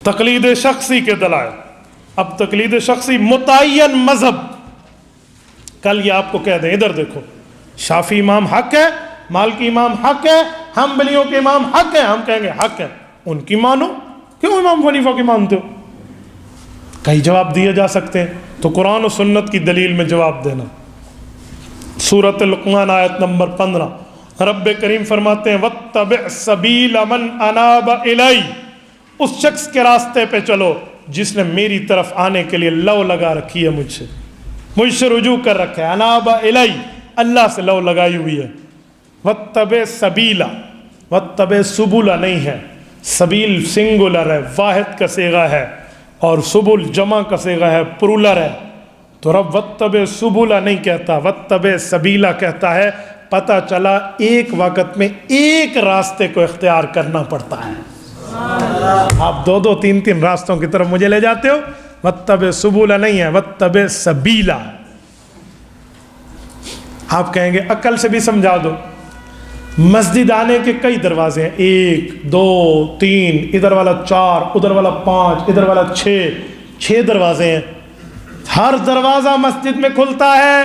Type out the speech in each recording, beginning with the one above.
تقلید شخصی کے دلائل. اب تقلید شخصی متعین مذہب، کل یہ آپ کو کہہ دیں ادھر دیکھو، شافعی امام حق ہے، مالکی امام حق ہے، حنبلیوں کے امام حق ہے، ہم کہیں گے حق ہے، ان کی مانو. کیوں امام حنیفہ کی مانتے ہو؟ کئی جواب دیے جا سکتے ہیں، تو قرآن و سنت کی دلیل میں جواب دینا. سورۃ لقمان آیت نمبر 15 رب کریم فرماتے ہیں وَاتَّبِعْ سَبِيلَ مَنْ أَنَابَ إِلَيَّ، اس شخص کے راستے پہ چلو جس نے میری طرف آنے کے لیے لو لگا رکھی ہے، مجھ سے رجوع کر رکھا ہے. اناب الی، اللہ سے لو لگائی ہوئی ہے. وَاتَّبِعْ سَبِيلَ، وَاتَّبِعْ سُبُلَ نہیں ہے، سبیل سنگولر ہے، واحد کا صیغہ ہے، اور سبل جمع کا صیغہ ہے، پرولر ہے. تو رب وَاتَّبِعْ سُبُلَ نہیں کہتا، وَاتَّبِعْ سَبِيلَ کہتا ہے. پتہ چلا ایک وقت میں ایک راستے کو اختیار کرنا پڑتا ہے. آپ دو دو تین تین راستوں کی طرف مجھے لے جاتے ہو. وَاتَّبِعْ سُبُلَ نہیں ہے، وَاتَّبِعْ سَبِيلَ. آپ کہیں گے عقل سے بھی سمجھا دو. مسجد آنے کے کئی دروازے ہیں، 1 2 3، ادھر والا 4، ادھر والا 5، ادھر والا 6 دروازے ہیں. ہر دروازہ مسجد میں کھلتا ہے.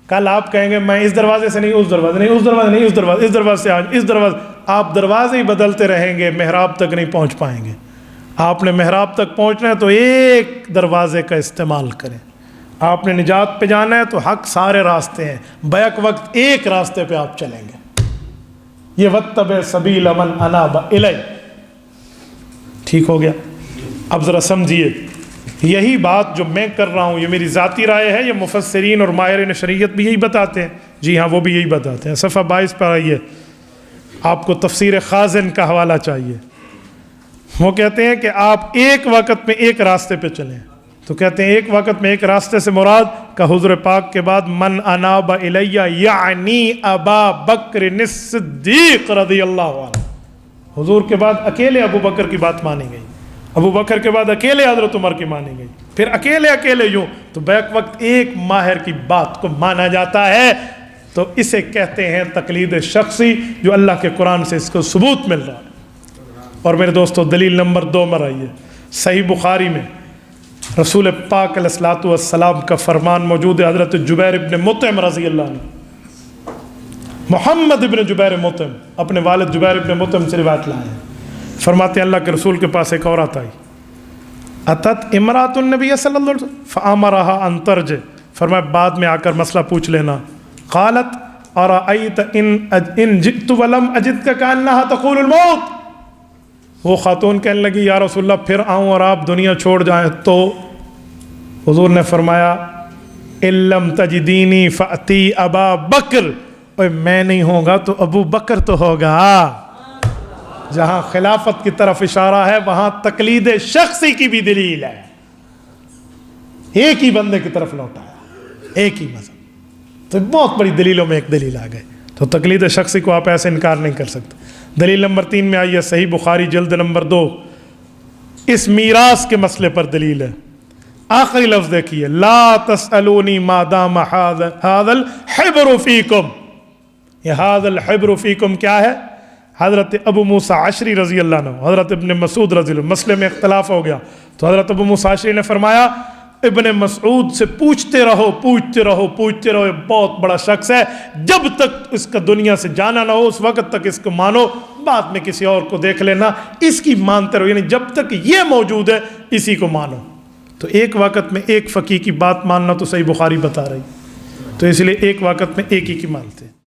کل آپ کہیں گے میں اس دروازے سے نہیں، اس دروازے نہیں، اس دروازے نہیں، اس دروازے سے آج اس دروازے. آپ دروازے ہی بدلتے رہیں گے، محراب تک نہیں پہنچ پائیں گے. آپ نے محراب تک پہنچنا ہے تو ایک دروازے کا استعمال کریں. آپ نے نجات پہ جانا ہے تو حق سارے راستے ہیں، بیک وقت ایک راستے پہ آپ چلیں گے. یہ وَاتَّبِعْ سَبِيلَ مَنْ أَنَابَ إِلَيَّ. ٹھیک ہو گیا؟ اب ذرا سمجھیے، یہی بات جو میں کر رہا ہوں یہ میری ذاتی رائے ہے، یہ مفسرین اور ماہرین شریعت بھی یہی بتاتے ہیں. جی ہاں، وہ بھی یہی بتاتے ہیں. صفحہ 22 پر آئیے، آپ کو تفسیر خازن کا حوالہ چاہیے. وہ کہتے ہیں کہ آپ ایک وقت میں ایک راستے پہ چلیں. تو کہتے ہیں ایک وقت میں ایک راستے سے مراد کا حضور پاک کے بعد من اناب الیہ یعنی ابا بکر الصدیق رضی اللہ عنہ. حضور کے بعد اکیلے ابو بکر کی بات مانی گئی، ابو بکر کے بعد اکیلے حضرت عمر کی مانی گئی، پھر اکیلے یوں. تو بیک وقت ایک ماہر کی بات کو مانا جاتا ہے. تو اسے کہتے ہیں تقلید شخصی، جو اللہ کے قرآن سے اس کو ثبوت مل رہا ہے. اور میرے دوستو دلیل نمبر 2 میں آئیے. صحیح بخاری میں رسول پاک علیہ الصلوۃ والسلام کا فرمان موجود ہے. حضرت جبیر ابن مطعم رضی اللہ عنہ، محمد ابن جبیر مطعم اپنے والد جبیر ابن مطعم سے روایت لائے ہیں. فرماتے ہیں اللہ کے رسول کے پاس ایک عورت آئی. اتت امرات النبی صلی اللہ علیہ وسلم فامرها ان ترجع، فرمایا بعد میں آ کر مسئلہ پوچھ لینا. قالت ارأیت ان جئت ولم اجدک کانها تقول الموت. وہ خاتون کہنے لگی یا رسول اللہ پھر آؤں اور آپ دنیا چھوڑ جائیں تو؟ حضور نے فرمایا ان لم تجدینی فاتی ابا بکر، میں نہیں ہوگا تو ابو بکر تو ہوگا. جہاں خلافت کی طرف اشارہ ہے وہاں تقلید شخصی کی بھی دلیل ہے. ایک ہی بندے کی طرف لوٹایا، ایک ہی مذہب. تو بہت بڑی دلیلوں میں ایک دلیل آ گئے. تو تقلید شخصی کو آپ ایسے انکار نہیں کر سکتے. دلیل نمبر 3 میں آئیے. صحیح بخاری جلد نمبر 2 اس میراث کے مسئلے پر دلیل ہے. آخری لفظ دیکھیے، لا تسألونی ما دام هذا الحبر فیکم. یہ هذا الحبر فیکم کیا ہے؟ حضرت ابو موسیٰ عشری رضی اللہ عنہ، حضرت ابن مسعود رضی اللہ عنہ، مسئلے میں اختلاف ہو گیا. تو حضرت ابو موسیٰ عشری نے فرمایا ابن مسعود سے پوچھتے رہو، یہ بہت بڑا شخص ہے، جب تک اس کا دنیا سے جانا نہ ہو اس وقت تک اس کو مانو، بعد میں کسی اور کو دیکھ لینا، اس کی مانتے رہو، یعنی جب تک یہ موجود ہے اسی کو مانو. تو ایک وقت میں ایک فقیہ کی بات ماننا تو صحیح بخاری بتا رہی، تو اس لیے ایک وقت میں ایک ہی کی مانتے ہیں.